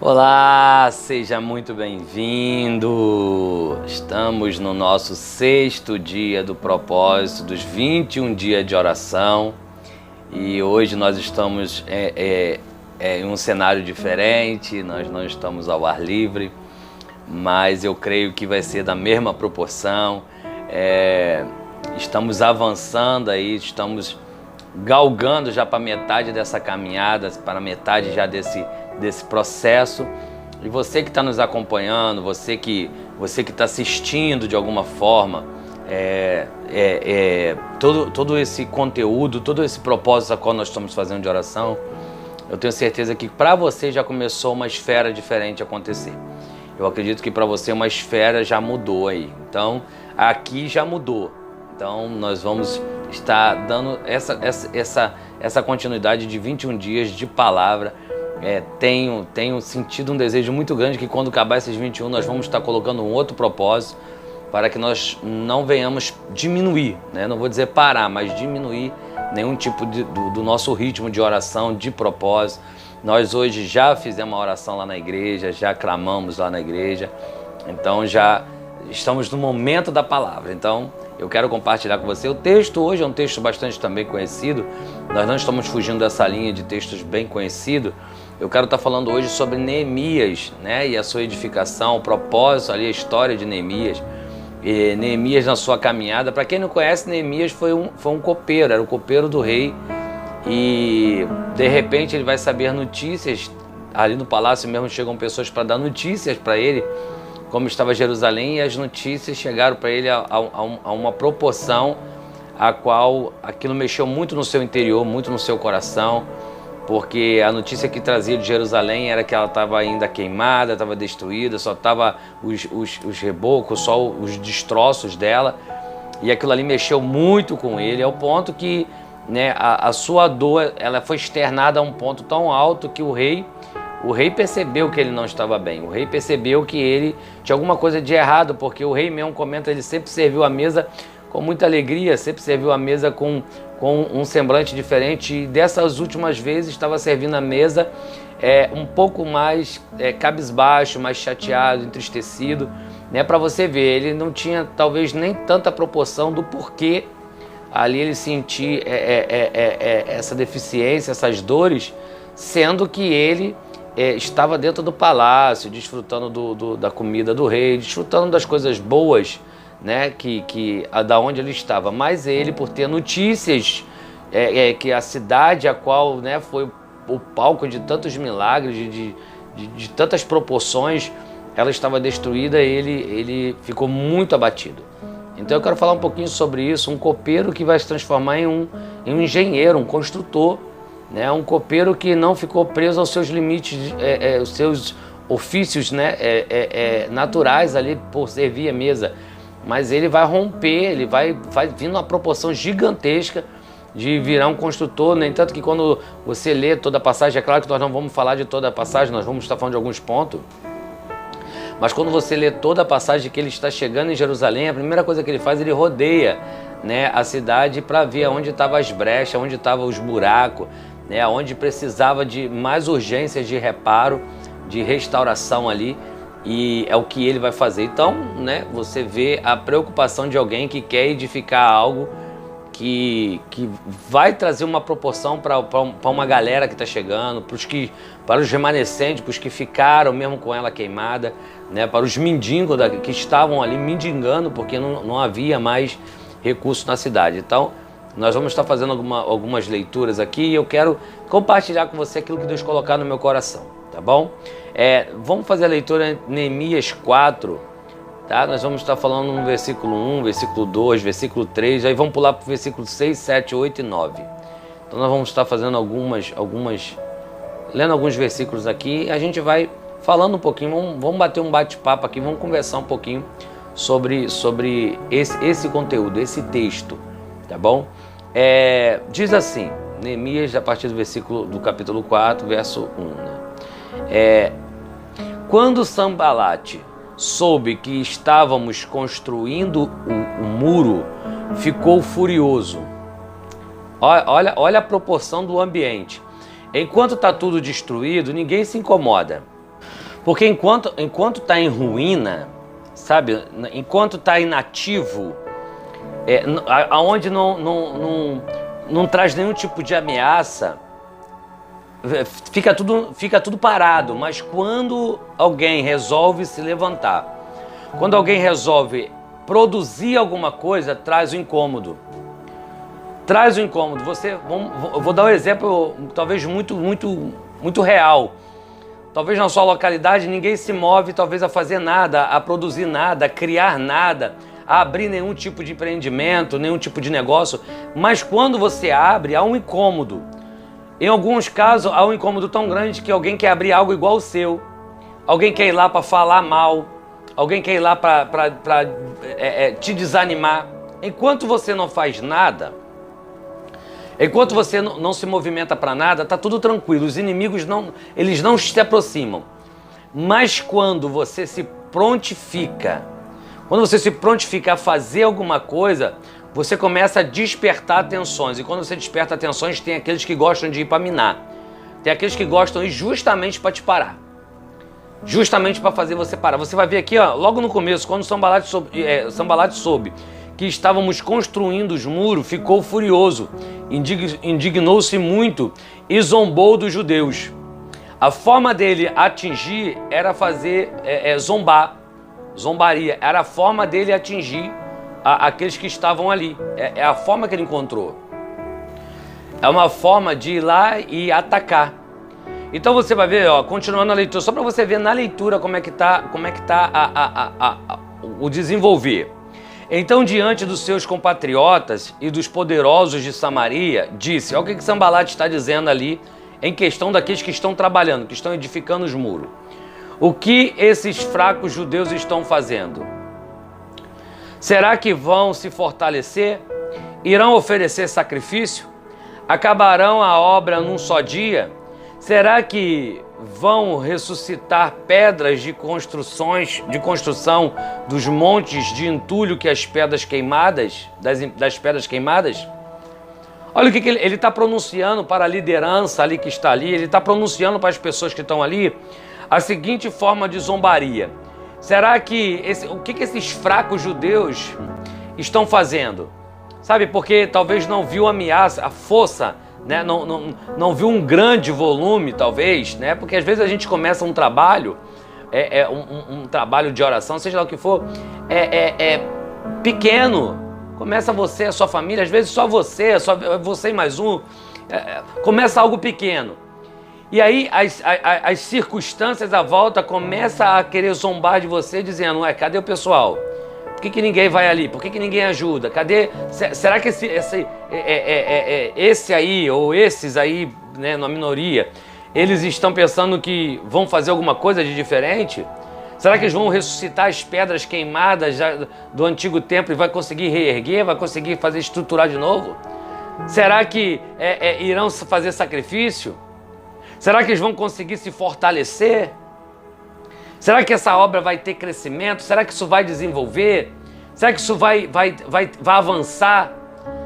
Olá, seja muito bem-vindo! Estamos no nosso 6º dia do propósito dos 21 dias de oração e hoje nós estamos em um cenário diferente, nós não estamos ao ar livre, mas eu creio que vai ser da mesma proporção. Estamos avançando aí, estamos galgando já para metade dessa caminhada, para metade já desse processo. E você que está nos acompanhando, você que está assistindo de alguma forma, todo esse conteúdo, todo esse propósito a qual nós estamos fazendo de oração, eu tenho certeza que para você já começou uma esfera diferente a acontecer. Eu acredito que para você uma esfera já mudou aí. Então, aqui já mudou. Então, nós vamos estar dando essa continuidade de 21 dias de palavra. Tenho sentido um desejo muito grande que quando acabar esses 21 nós vamos estar colocando um outro propósito para que nós não venhamos diminuir, né? Não vou dizer parar, mas diminuir nenhum tipo do nosso ritmo de oração, de propósito. Nós hoje já fizemos uma oração lá na igreja, já clamamos lá na igreja, então já estamos no momento da palavra. Então eu quero compartilhar com você. O texto hoje é um texto bastante também conhecido, nós não estamos fugindo dessa linha de textos bem conhecidos. Eu quero estar falando hoje sobre Neemias, né? E a sua edificação, o propósito ali, a história de Neemias. E Neemias na sua caminhada. Para quem não conhece, Neemias foi um copeiro, era o copeiro do rei. E de repente ele vai saber notícias, ali no palácio mesmo chegam pessoas para dar notícias para ele, como estava Jerusalém, e as notícias chegaram para ele a uma proporção a qual aquilo mexeu muito no seu interior, muito no seu coração. Porque a notícia que trazia de Jerusalém era que ela estava ainda queimada, estava destruída, só estava os rebocos, só os destroços dela. E aquilo ali mexeu muito com ele, ao ponto que, né, a sua dor ela foi externada a um ponto tão alto que o rei percebeu que ele não estava bem. O rei percebeu que ele tinha alguma coisa de errado, porque o rei mesmo comenta, ele sempre serviu a mesa com muita alegria, sempre serviu a mesa com um semblante diferente, e dessas últimas vezes estava servindo a mesa um pouco mais cabisbaixo, mais chateado, entristecido, né? Para você ver, ele não tinha talvez nem tanta proporção do porquê ali ele sentir essa deficiência, essas dores, sendo que ele estava dentro do palácio, desfrutando da comida do rei, desfrutando das coisas boas, né, da onde ele estava. Mas ele, por ter notícias que a cidade a qual, né, foi o palco de tantos milagres, de tantas proporções, ela estava destruída, ele ficou muito abatido. Então eu quero falar um pouquinho sobre isso, um copeiro que vai se transformar em um engenheiro, um construtor, né, um copeiro que não ficou preso aos seus limites, os seus ofícios, né, naturais ali por servir a mesa. Mas ele vai romper, ele vai vir numa proporção gigantesca de virar um construtor. No entanto que quando você lê toda a passagem, é claro que nós não vamos falar de toda a passagem, nós vamos estar falando de alguns pontos, mas quando você lê toda a passagem que ele está chegando em Jerusalém, a primeira coisa que ele faz, ele rodeia, né, a cidade para ver onde estavam as brechas, onde estavam os buracos, né, onde precisava de mais urgências de reparo, de restauração ali. E é o que ele vai fazer. Então, né, você vê a preocupação de alguém que quer edificar algo que vai trazer uma proporção para uma galera que está chegando, para os remanescentes, para os que ficaram mesmo com ela queimada, né, para os mendigos que estavam ali mendigando porque não havia mais recurso na cidade. Então, nós vamos estar fazendo algumas leituras aqui e eu quero compartilhar com você aquilo que Deus colocar no meu coração, tá bom? Vamos fazer a leitura em Neemias 4, tá? Nós vamos estar falando no versículo 1, versículo 2, versículo 3, aí vamos pular para o versículo 6, 7, 8 e 9. Então nós vamos estar fazendo lendo alguns versículos aqui, e a gente vai falando um pouquinho, vamos bater um bate-papo aqui, vamos conversar um pouquinho sobre esse conteúdo, esse texto, tá bom? Diz assim, Neemias, a partir do capítulo 4, verso 1, né? Quando Sanbalate soube que estávamos construindo o muro, ficou furioso. Olha a proporção do ambiente. Enquanto está tudo destruído, ninguém se incomoda. Porque enquanto está em ruína, sabe? Enquanto está inativo, aonde não traz nenhum tipo de ameaça, fica tudo parado. Mas quando alguém resolve se levantar, quando alguém resolve produzir alguma coisa, traz o incômodo. Traz o incômodo. Eu vou dar um exemplo talvez muito real. Talvez na sua localidade ninguém se move talvez a fazer nada, a produzir nada, a criar nada, a abrir nenhum tipo de empreendimento, nenhum tipo de negócio. Mas quando você abre, há um incômodo. Em alguns casos, há um incômodo tão grande que alguém quer abrir algo igual ao seu. Alguém quer ir lá para falar mal. Alguém quer ir lá para te desanimar. Enquanto você não faz nada, enquanto você não se movimenta para nada, está tudo tranquilo. Os inimigos eles não se aproximam. Mas quando você se prontifica, a fazer alguma coisa, você começa a despertar atenções. E quando você desperta atenções, tem aqueles que gostam de ir para minar. Tem aqueles que gostam de ir justamente para te parar. Justamente para fazer você parar. Você vai ver aqui, ó, logo no começo, quando Sanbalat soube que estávamos construindo os muros, ficou furioso, indignou-se muito e zombou dos judeus. A forma dele atingir era fazer zombaria. Era a forma dele atingir aqueles que estavam ali. É a forma que ele encontrou. É uma forma de ir lá e atacar. Então você vai ver, ó, continuando a leitura, só para você ver na leitura como é que tá o desenvolver. Então, diante dos seus compatriotas e dos poderosos de Samaria, disse, olha o que Sanbalat está dizendo ali, em questão daqueles que estão trabalhando, que estão edificando os muros. O que esses fracos judeus estão fazendo? Será que vão se fortalecer? Irão oferecer sacrifício? Acabarão a obra num só dia? Será que vão ressuscitar pedras de construção dos montes de entulho que as pedras queimadas, das pedras queimadas? Olha o que ele está pronunciando para a liderança ali que está ali, ele está pronunciando para as pessoas que estão ali a seguinte forma de zombaria. Será que o que esses fracos judeus estão fazendo? Sabe, porque talvez não viu a ameaça, a força, né? Não viu um grande volume, talvez, né? Porque às vezes a gente começa um trabalho, um trabalho de oração, seja lá o que for, pequeno. Começa você, a sua família, às vezes só você e mais um. Começa algo pequeno. E aí as circunstâncias à volta começam a querer zombar de você, dizendo, cadê o pessoal? Por que ninguém vai ali? Por que ninguém ajuda? Cadê? Será que esse aí, ou esses aí, né, na minoria, eles estão pensando que vão fazer alguma coisa de diferente? Será que eles vão ressuscitar as pedras queimadas do antigo templo e vai conseguir reerguer, vai conseguir estruturar de novo? Será que irão fazer sacrifício? Será que eles vão conseguir se fortalecer? Será que essa obra vai ter crescimento? Será que isso vai desenvolver? Será que isso vai avançar?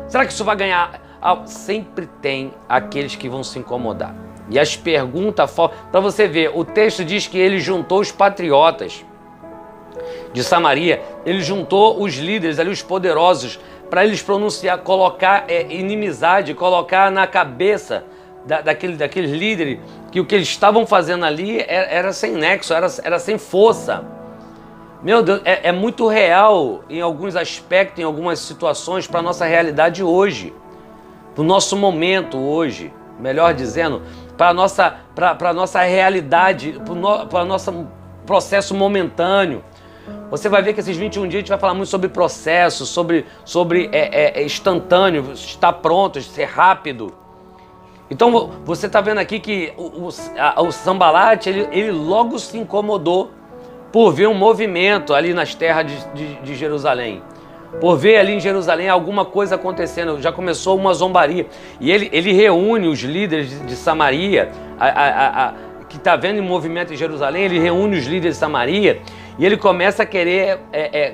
Será que isso vai ganhar? Sempre tem aqueles que vão se incomodar. E as perguntas, para você ver, o texto diz que ele juntou os patriotas de Samaria, ele juntou os líderes ali, os poderosos, para eles pronunciar, colocar inimizade, colocar na cabeça daqueles líderes que o que eles estavam fazendo ali era sem nexo, era sem força. Meu Deus, é muito real em alguns aspectos, em algumas situações, para a nossa realidade hoje, para o nosso momento hoje, melhor dizendo, para a nossa realidade, para o nosso processo momentâneo. Você vai ver que esses 21 dias a gente vai falar muito sobre processo, sobre instantâneo, estar pronto, ser rápido. Então você está vendo aqui que o Sanbalat, ele logo se incomodou por ver um movimento ali nas terras de Jerusalém. Por ver ali em Jerusalém alguma coisa acontecendo, já começou uma zombaria. E ele reúne os líderes de Samaria, que está vendo em movimento em Jerusalém, ele reúne os líderes de Samaria e ele começa a querer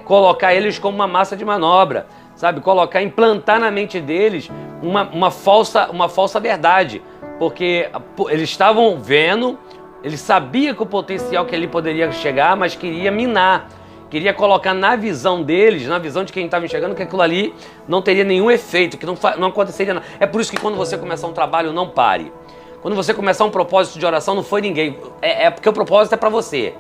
colocar eles como uma massa de manobra, sabe? Implantar na mente deles uma falsa verdade, porque eles estavam vendo Ele sabia que o potencial que ele poderia chegar, mas queria minar. Queria colocar na visão deles, na visão de quem estava enxergando, que aquilo ali não teria nenhum efeito, que não aconteceria nada. É por isso que quando você começar um trabalho, não pare. Quando você começar um propósito de oração, não foi ninguém. É porque o propósito é para você.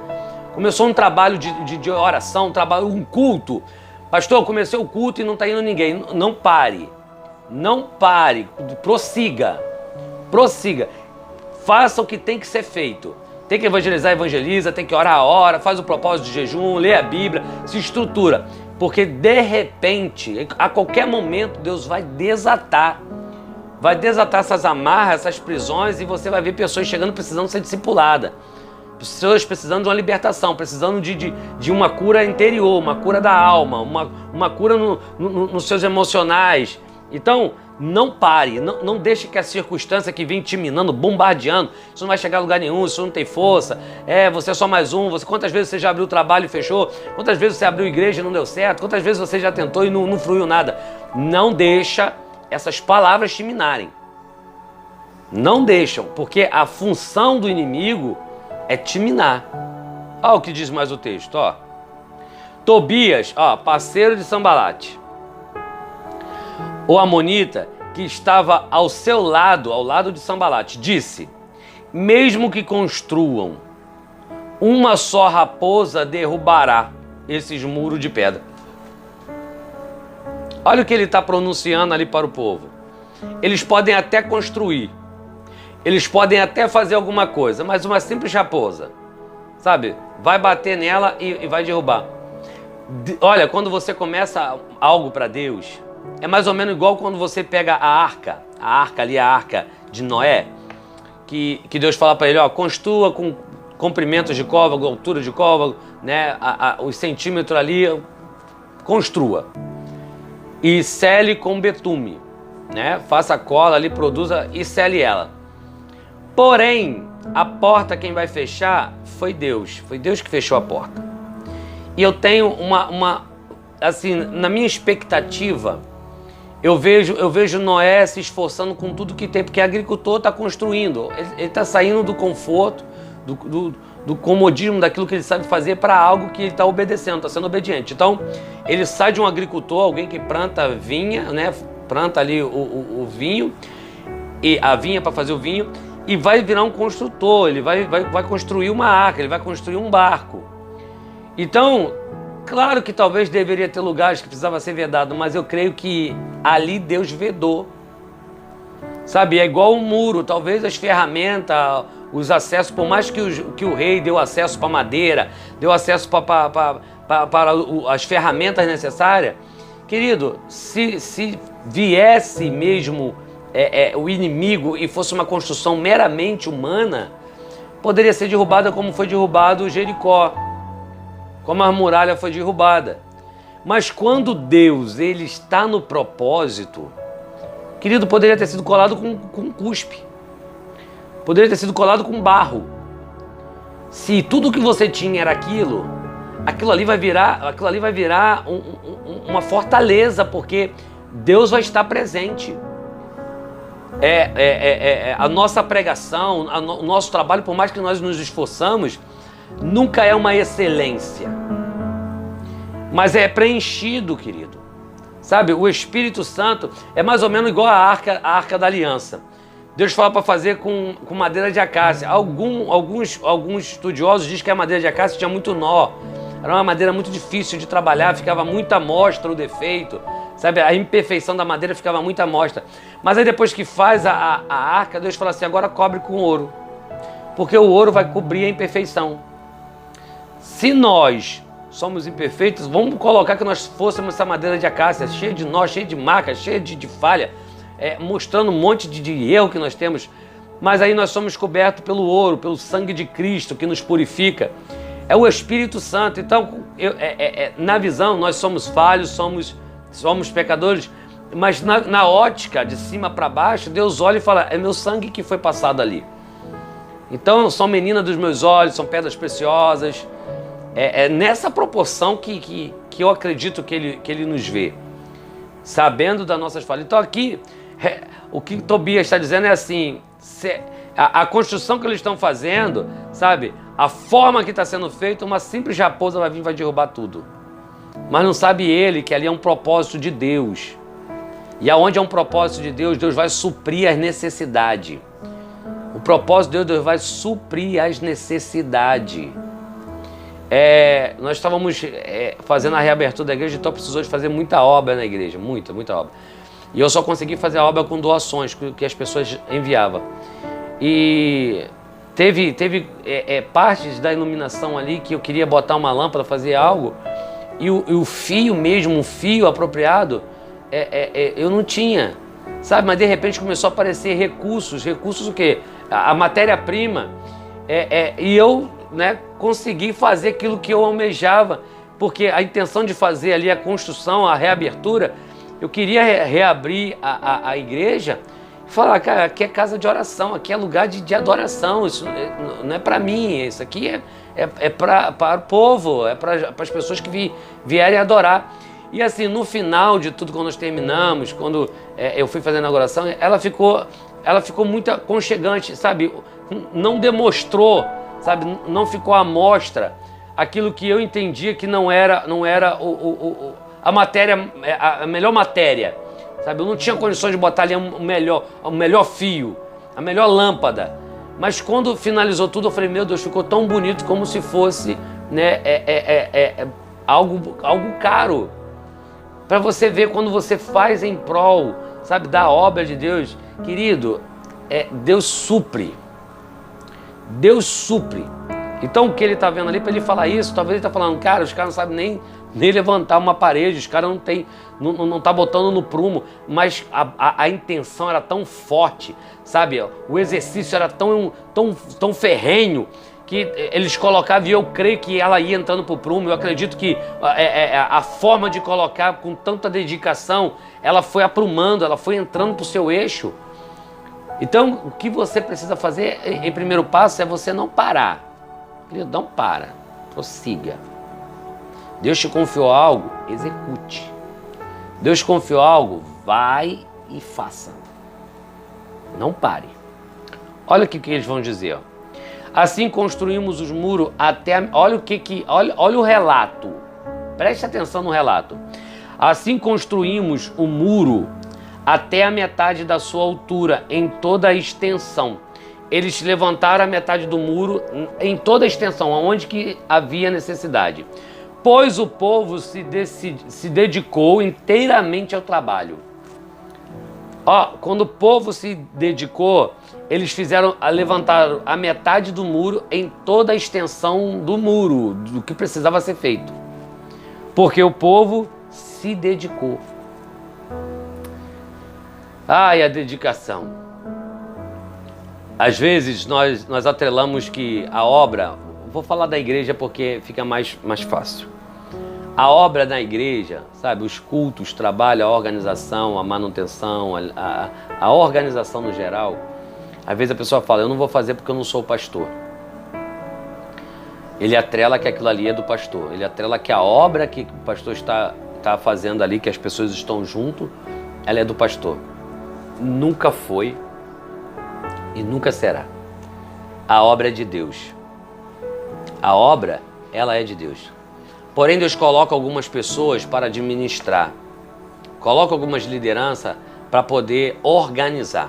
Começou um trabalho de oração, um culto. Pastor, comecei o culto e não está indo ninguém. Não pare. Não pare. Prossiga. Prossiga. Faça o que tem que ser feito. Tem que evangelizar, evangeliza. Tem que orar a hora. Faz o propósito de jejum. Lê a Bíblia. Se estrutura. Porque de repente, a qualquer momento, Deus vai desatar. Vai desatar essas amarras, essas prisões. E você vai ver pessoas chegando precisando ser discipuladas. Pessoas precisando de uma libertação, precisando de uma cura interior, uma cura da alma, uma cura nos seus emocionais. Então, não pare, não deixe que a circunstância que vem te minando, bombardeando, isso não vai chegar a lugar nenhum, isso não tem força, você é só mais um, quantas vezes você já abriu trabalho e fechou, quantas vezes você abriu igreja e não deu certo, quantas vezes você já tentou e não fluiu nada. Não deixa essas palavras te minarem. Não deixam, porque a função do inimigo é te minar. Olha o que diz mais o texto, ó. Tobias, parceiro de Sambalate, o amonita que estava ao seu lado, ao lado de Sambalate, disse: mesmo que construam, uma só raposa derrubará esses muros de pedra. Olha o que ele está pronunciando ali para o povo. Eles podem até construir, eles podem até fazer alguma coisa, mas uma simples raposa, sabe, vai bater nela e vai derrubar. Olha, quando você começa algo para Deus, é mais ou menos igual quando você pega a arca de Noé, que Deus fala para ele, construa com comprimentos de côvago, altura de côvago, né, os centímetros ali, construa. E sele com betume, né, faça a cola ali, produza e sele ela. Porém, a porta quem vai fechar foi Deus que fechou a porta. E eu tenho assim, na minha expectativa, eu vejo Noé se esforçando com tudo que tem, porque agricultor está construindo, ele está saindo do conforto, do comodismo, daquilo que ele sabe fazer, para algo que ele está obedecendo, está sendo obediente. Então, ele sai de um agricultor, alguém que planta vinha, né, planta ali o vinho, e a vinha para fazer o vinho, e vai virar um construtor, ele vai construir uma arca, ele vai construir um barco. Então, claro que talvez deveria ter lugares que precisava ser vedado, mas eu creio que ali Deus vedou. Sabe, é igual um muro, talvez as ferramentas, os acessos, por mais que o rei deu acesso para madeira, deu acesso para as ferramentas necessárias, querido, se viesse mesmo o inimigo e fosse uma construção meramente humana, poderia ser derrubada como foi derrubado Jericó, como a muralha foi derrubada. Mas quando Deus ele está no propósito, querido, poderia ter sido colado com cuspe, poderia ter sido colado com barro. Se tudo que você tinha era aquilo ali vai virar uma fortaleza, porque Deus vai estar presente. A nossa pregação, o nosso trabalho, por mais que nós nos esforçamos, nunca é uma excelência, mas é preenchido, querido. Sabe, o Espírito Santo é mais ou menos igual a arca da aliança. Deus fala para fazer com madeira de acácia. Alguns estudiosos dizem que a madeira de acácia tinha muito nó. Era uma madeira muito difícil de trabalhar, ficava muito à mostra o defeito. Sabe, a imperfeição da madeira ficava muito à mostra. Mas aí depois que faz a arca, Deus fala assim, agora cobre com ouro. Porque o ouro vai cobrir a imperfeição. Se nós somos imperfeitos, vamos colocar que nós fôssemos essa madeira de acácia, cheia de nó, cheia de marca, cheia de falha, mostrando um monte de erro que nós temos. Mas aí nós somos cobertos pelo ouro, pelo sangue de Cristo que nos purifica. É o Espírito Santo. Então, na visão, nós somos falhos, somos pecadores, mas na ótica, de cima para baixo, Deus olha e fala, é meu sangue que foi passado ali. Então, são meninas dos meus olhos, são pedras preciosas. É nessa proporção que eu acredito que ele nos vê, sabendo das nossas falhas. Então aqui, o que Tobias está dizendo é assim, A construção que eles estão fazendo, sabe? A forma que está sendo feita, uma simples raposa vai vir e vai derrubar tudo. Mas não sabe ele que ali é um propósito de Deus. E aonde é um propósito de Deus, Deus vai suprir as necessidades. O propósito de Deus, Deus vai suprir as necessidades. Nós estávamos fazendo a reabertura da igreja, então precisou de fazer muita obra na igreja, muita obra. E eu só consegui fazer a obra com doações que as pessoas enviavam. E teve partes da iluminação ali que eu queria botar uma lâmpada, fazer algo, e o fio mesmo, um fio apropriado, eu não tinha, sabe? Mas de repente começou a aparecer recursos o quê? A matéria-prima, e eu, né, consegui fazer aquilo que eu almejava, porque a intenção de fazer ali a construção, a reabertura, eu queria reabrir a igreja e falar, cara, aqui é casa de oração, aqui é lugar de adoração, isso não é para mim, isso aqui é para o povo, é para as pessoas que vierem adorar. E assim, no final de tudo, quando nós terminamos, quando eu fui fazer a inauguração, ela ficou muito aconchegante, sabe? Não demonstrou, sabe? Não ficou à mostra aquilo que eu entendia que não era a matéria, a melhor matéria, sabe? Eu não tinha condições de botar ali o melhor fio, a melhor lâmpada. Mas quando finalizou tudo, eu falei, meu Deus, ficou tão bonito como se fosse, né, algo caro. Para você ver quando você faz em prol, sabe, da obra de Deus, querido, Deus supre. Deus supre. Então o que ele está vendo ali, para ele falar isso, talvez ele está falando, cara, os caras não sabem nem levantar uma parede, os caras não tá botando no prumo, mas a intenção era tão forte, sabe? O exercício era tão ferrenho, que eles colocavam, e eu creio que ela ia entrando pro prumo. Eu acredito que a forma de colocar com tanta dedicação, ela foi aprumando, ela foi entrando pro seu eixo. Então, o que você precisa fazer em primeiro passo é você não parar. Querido, não para, prossiga. Deus te confiou algo, execute. Deus te confiou algo, vai e faça. Não pare. Olha o que eles vão dizer, ó. Assim construímos os muros até... Olha o relato. Preste atenção no relato. Assim construímos o muro até a metade da sua altura, em toda a extensão. Eles levantaram a metade do muro em toda a extensão, aonde que havia necessidade. Pois o povo se dedicou inteiramente ao trabalho. Quando o povo se dedicou, eles levantaram a metade do muro em toda a extensão do muro, do que precisava ser feito. Porque o povo se dedicou. Ai, a dedicação. Às vezes nós atrelamos que a obra, vou falar da igreja porque fica mais fácil. A obra na igreja, sabe, os cultos, o trabalho, a organização, a manutenção, a organização no geral. Às vezes a pessoa fala, eu não vou fazer porque eu não sou pastor. Ele atrela que aquilo ali é do pastor. Ele atrela que a obra que o pastor está fazendo ali, que as pessoas estão junto, ela é do pastor. Nunca foi e nunca será. A obra é de Deus. A obra, ela é de Deus. Porém, Deus coloca algumas pessoas para administrar. Coloca algumas lideranças para poder organizar.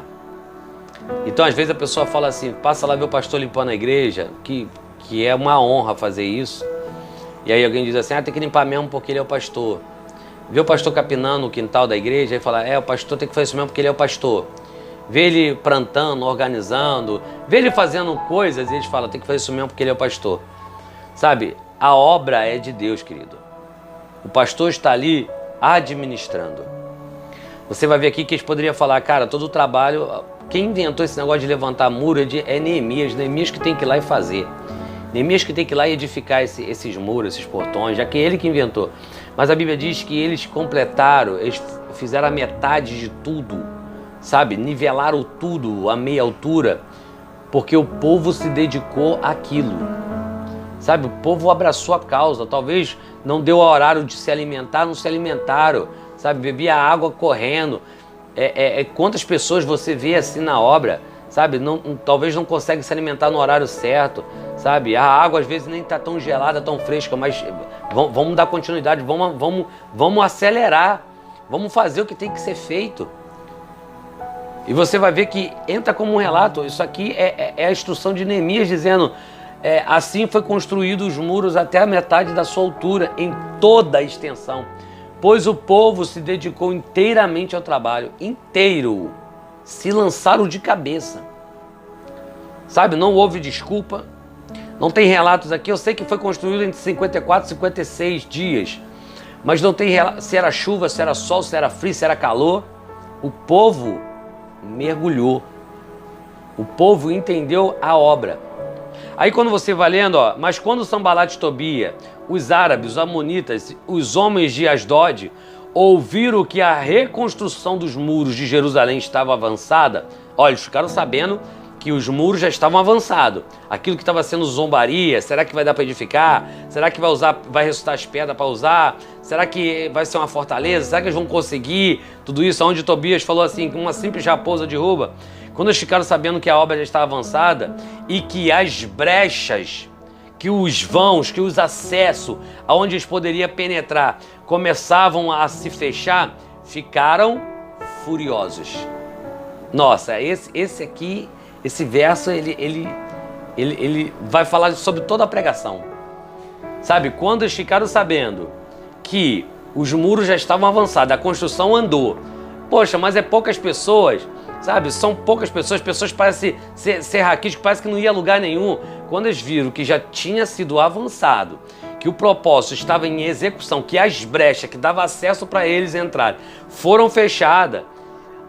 Então, às vezes a pessoa fala assim, passa lá ver o pastor limpando a igreja, que é uma honra fazer isso. E aí alguém diz assim, tem que limpar mesmo porque ele é o pastor. Vê o pastor capinando o quintal da igreja e fala, o pastor tem que fazer isso mesmo porque ele é o pastor. Vê ele plantando, organizando, vê ele fazendo coisas e eles falam, tem que fazer isso mesmo porque ele é o pastor. Sabe, a obra é de Deus, querido. O pastor está ali administrando. Você vai ver aqui que eles poderiam falar, cara, todo o trabalho... Quem inventou esse negócio de levantar muro é Neemias. Neemias que tem que ir lá e fazer. Neemias que tem que ir lá e edificar esses muros, esses portões, já que é ele que inventou. Mas a Bíblia diz que eles completaram, eles fizeram a metade de tudo, sabe? Nivelaram tudo, a meia altura, porque o povo se dedicou àquilo. Sabe, o povo abraçou a causa, talvez não deu o horário de se alimentar, não se alimentaram, sabe, bebia água correndo. Quantas pessoas você vê assim na obra, sabe? Talvez não consegue se alimentar no horário certo, sabe? A água às vezes nem está tão gelada, tão fresca, mas vamos dar continuidade, vamos acelerar, vamos fazer o que tem que ser feito. E você vai ver que entra como um relato, isso aqui é a instrução de Neemias dizendo, assim foi construído os muros até a metade da sua altura, em toda a extensão, pois o povo se dedicou inteiramente ao trabalho, inteiro, se lançaram de cabeça. Sabe, não houve desculpa, não tem relatos aqui, eu sei que foi construído entre 54 e 56 dias, mas não tem se era chuva, se era sol, se era frio, se era calor. O povo mergulhou, o povo entendeu a obra. Aí quando você vai lendo, mas quando Sanbalat e Tobia, os árabes, os amonitas, os homens de Asdod, ouviram que a reconstrução dos muros de Jerusalém estava avançada, olha, eles ficaram sabendo que os muros já estavam avançados. Aquilo que estava sendo zombaria, será que vai dar para edificar? Será que vai ressuscitar as pedras para usar? Será que vai ser uma fortaleza? Será que eles vão conseguir tudo isso? Onde Tobias falou assim, uma simples raposa derruba. Quando eles ficaram sabendo que a obra já estava avançada e que as brechas, que os vãos, que os acessos aonde eles poderiam penetrar começavam a se fechar, ficaram furiosos. Nossa, esse verso, ele vai falar sobre toda a pregação. Sabe, quando eles ficaram sabendo que os muros já estavam avançados, a construção andou. Poxa, mas é poucas pessoas, sabe? São poucas pessoas parecem ser raquíticos, parece que não ia a lugar nenhum. Quando eles viram que já tinha sido avançado, que o propósito estava em execução, que as brechas que davam acesso para eles entrarem foram fechadas,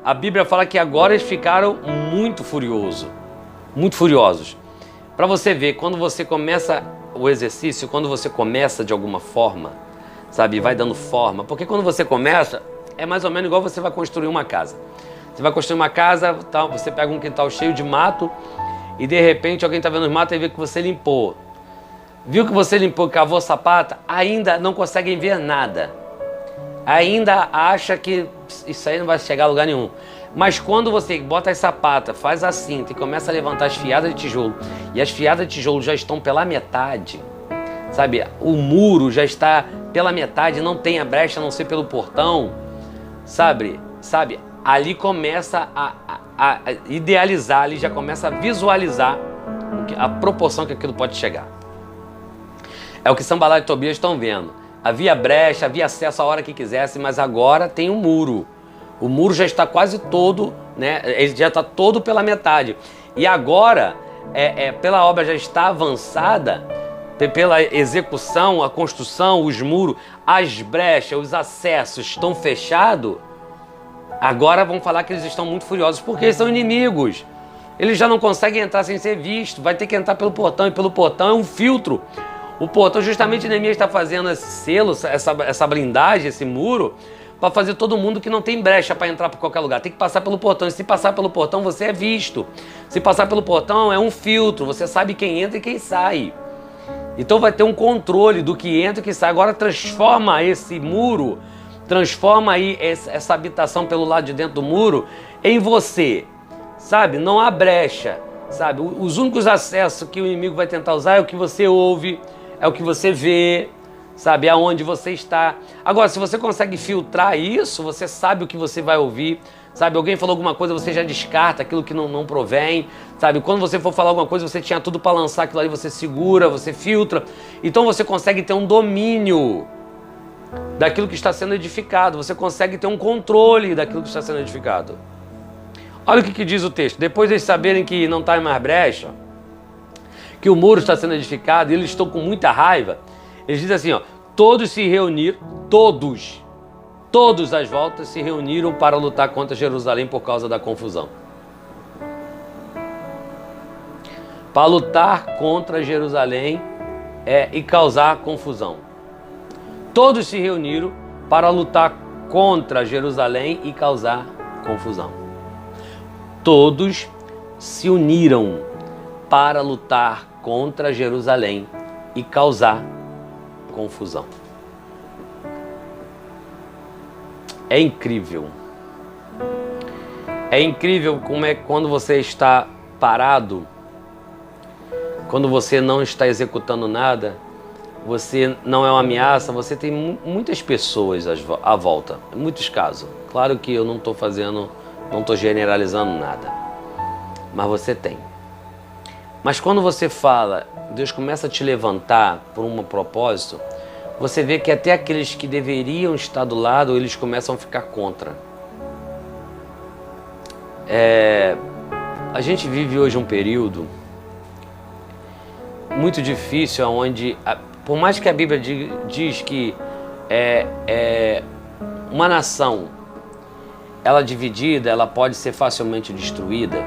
a Bíblia fala que agora eles ficaram muito furiosos. Para você ver, quando você começa o exercício, quando você começa de alguma forma, sabe, vai dando forma. Porque quando você começa, é mais ou menos igual você vai construir uma casa. Você vai construir uma casa, você pega um quintal cheio de mato e de repente alguém está vendo os matos e vê que você limpou. Viu que você limpou, cavou sapata, ainda não conseguem ver nada. Ainda acha que isso aí não vai chegar a lugar nenhum. Mas quando você bota as sapatas, faz a cinta e começa a levantar as fiadas de tijolo, e as fiadas de tijolo já estão pela metade, sabe? O muro já está pela metade, não tem a brecha a não ser pelo portão, sabe? Ali começa a idealizar, ali já começa a visualizar a proporção que aquilo pode chegar. É o que Sanbalat e Tobias estão vendo. Havia brecha, havia acesso a hora que quisesse, mas agora tem um muro. O muro já está quase todo, né? Ele já está todo pela metade. E agora, pela obra já está avançada, pela execução, a construção, os muros, as brechas, os acessos estão fechados. Agora vão falar que eles estão muito furiosos, porque eles são inimigos. Eles já não conseguem entrar sem ser visto, vai ter que entrar pelo portão, e pelo portão é um filtro. O portão, justamente, Neemias está fazendo esse selo, essa blindagem, esse muro, para fazer todo mundo que não tem brecha para entrar por qualquer lugar. Tem que passar pelo portão. E se passar pelo portão, você é visto. Se passar pelo portão, é um filtro. Você sabe quem entra e quem sai. Então vai ter um controle do que entra e que sai. Agora transforma esse muro, transforma aí essa habitação pelo lado de dentro do muro em você. Sabe? Não há brecha. Sabe? Os únicos acessos que o inimigo vai tentar usar é o que você ouve, é o que você vê, sabe, aonde você está. Agora, se você consegue filtrar isso, você sabe o que você vai ouvir, sabe, alguém falou alguma coisa, você já descarta aquilo que não provém, sabe, quando você for falar alguma coisa, você tinha tudo para lançar aquilo ali, você segura, você filtra, então você consegue ter um domínio daquilo que está sendo edificado, você consegue ter um controle daquilo que está sendo edificado. Olha o que diz o texto, depois de eles saberem que não está mais brecha, que o muro está sendo edificado e eles estão com muita raiva, eles dizem assim, todos se reuniram, todos às voltas se reuniram para lutar contra Jerusalém por causa da confusão. Para lutar contra Jerusalém e causar confusão. Todos se reuniram para lutar contra Jerusalém e causar confusão. Todos se uniram para lutar contra Jerusalém e causar confusão. É incrível. É incrível como é quando você está parado, quando você não está executando nada, você não é uma ameaça, você tem muitas pessoas à volta, em muitos casos. Claro que eu não estou generalizando nada, mas você tem. Mas quando você fala, Deus começa a te levantar por um propósito, você vê que até aqueles que deveriam estar do lado, eles começam a ficar contra. A gente vive hoje um período muito difícil, onde, por mais que a Bíblia diz que uma nação, ela dividida, ela pode ser facilmente destruída,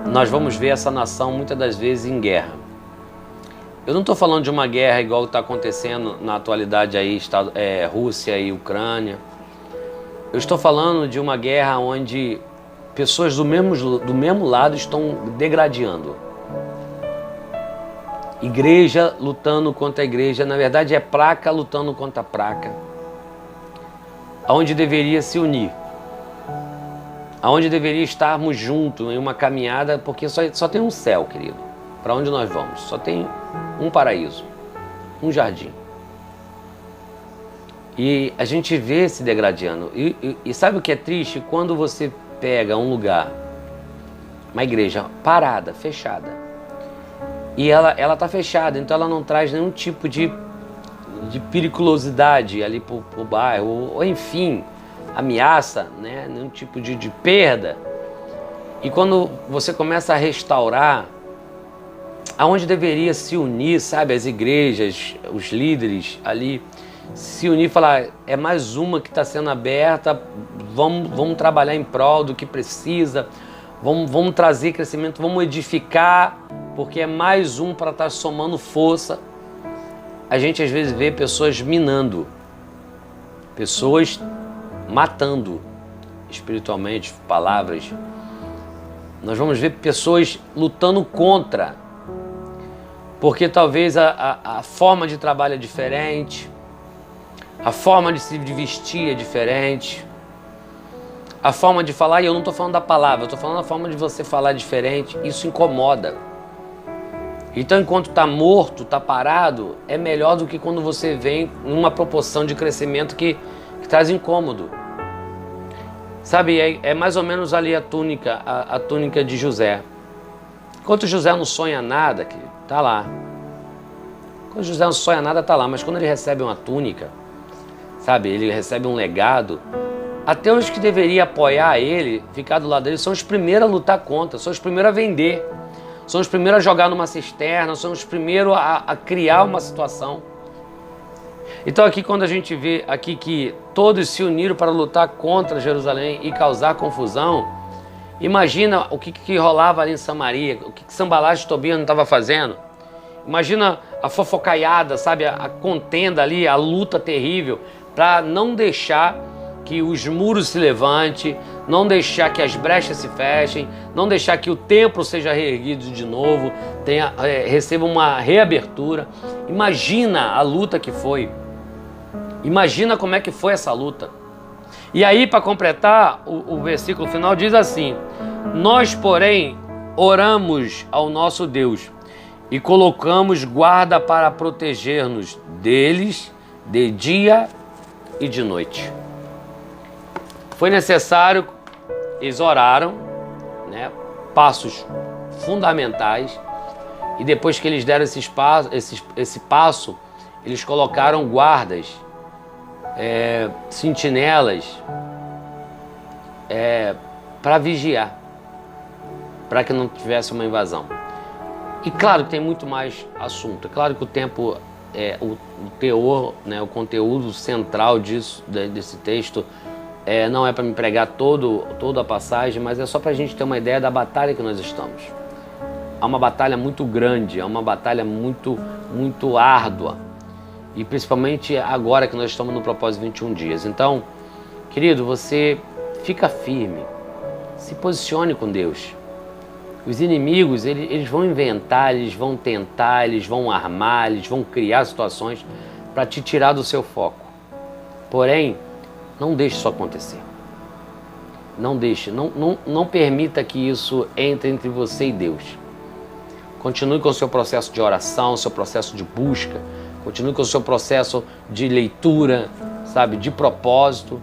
nós vamos ver essa nação muitas das vezes em guerra. Eu não estou falando de uma guerra igual está acontecendo na atualidade aí, Rússia e Ucrânia. Eu estou falando de uma guerra onde pessoas do mesmo lado estão degradando. Igreja lutando contra a igreja, na verdade é placa lutando contra a placa. Aonde deveria se unir. Aonde deveria estarmos juntos em uma caminhada, porque só tem um céu, querido. Para onde nós vamos? Só tem um paraíso, um jardim. E a gente vê se degradando. E sabe o que é triste? Quando você pega um lugar, uma igreja parada, fechada, e ela está fechada, então ela não traz nenhum tipo de periculosidade ali para o bairro, ou enfim, ameaça, né? Nenhum tipo de perda. E quando você começa a restaurar, aonde deveria se unir, sabe, as igrejas, os líderes ali, se unir e falar, é mais uma que está sendo aberta, vamos trabalhar em prol do que precisa, vamos trazer crescimento, vamos edificar, porque é mais um para estar somando força. A gente às vezes vê pessoas minando, pessoas matando espiritualmente, palavras. Nós vamos ver pessoas lutando contra, porque talvez a forma de trabalho é diferente, a forma de se vestir é diferente, a forma de falar, e eu não estou falando da palavra, eu estou falando da forma de você falar diferente, isso incomoda. Então, enquanto está morto, está parado, é melhor do que quando você vem numa proporção de crescimento que traz incômodo. Sabe, é mais ou menos ali a túnica de José. Enquanto José não sonha nada, que está lá. Quando José não sonha nada, está lá. Mas quando ele recebe uma túnica, sabe, ele recebe um legado, até os que deveriam apoiar ele, ficar do lado dele, são os primeiros a lutar contra, são os primeiros a vender. São os primeiros a jogar numa cisterna, são os primeiros a criar uma situação. Então aqui quando a gente vê aqui que todos se uniram para lutar contra Jerusalém e causar confusão, imagina o que rolava ali em Samaria, o que Sanbalate e Tobias não estavam fazendo. Imagina a fofocaiada, sabe, a contenda ali, a luta terrível, para não deixar que os muros se levantem, não deixar que as brechas se fechem, não deixar que o templo seja reerguido de novo, receba uma reabertura. Imagina a luta que foi. Imagina como é que foi essa luta. E aí, para completar, o versículo final diz assim: nós, porém, oramos ao nosso Deus e colocamos guarda para proteger-nos deles de dia e de noite. Foi necessário, eles oraram, né, passos fundamentais, e depois que eles deram esse passo, eles colocaram guardas, sentinelas, para vigiar, para que não tivesse uma invasão. E claro que tem muito mais assunto, é claro que o tempo, o teor, né, o conteúdo central desse texto, não é para me pregar toda a passagem, mas é só para a gente ter uma ideia da batalha que nós estamos. Há uma batalha muito grande, há uma batalha muito, muito árdua. E principalmente agora que nós estamos no propósito 21 dias. Então, querido, você fica firme, se posicione com Deus. Os inimigos, eles vão inventar, eles vão tentar, eles vão armar, eles vão criar situações para te tirar do seu foco. Porém, não deixe isso acontecer. Não deixe, não permita que isso entre você e Deus. Continue com o seu processo de oração, seu processo de busca, continue com o seu processo de leitura, sabe, de propósito,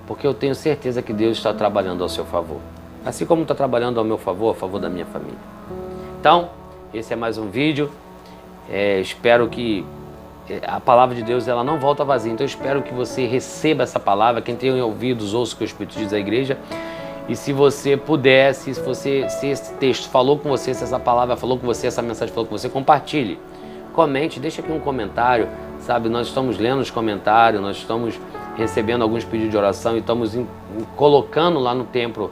porque eu tenho certeza que Deus está trabalhando ao seu favor. Assim como está trabalhando ao meu favor, a favor da minha família. Então, esse é mais um vídeo. Espero que a palavra de Deus ela não volta vazia. Então eu espero que você receba essa palavra. Quem tem ouvidos, ouça o que o Espírito diz à igreja. E se você puder, se esse texto falou com você, se essa palavra falou com você, essa mensagem falou com você, compartilhe. Comente, deixa aqui um comentário, sabe? Nós estamos lendo os comentários, nós estamos recebendo alguns pedidos de oração e estamos colocando lá no templo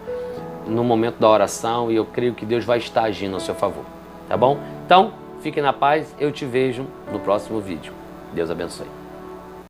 no momento da oração, e eu creio que Deus vai estar agindo a seu favor, tá bom? Então, fique na paz, eu te vejo no próximo vídeo. Deus abençoe.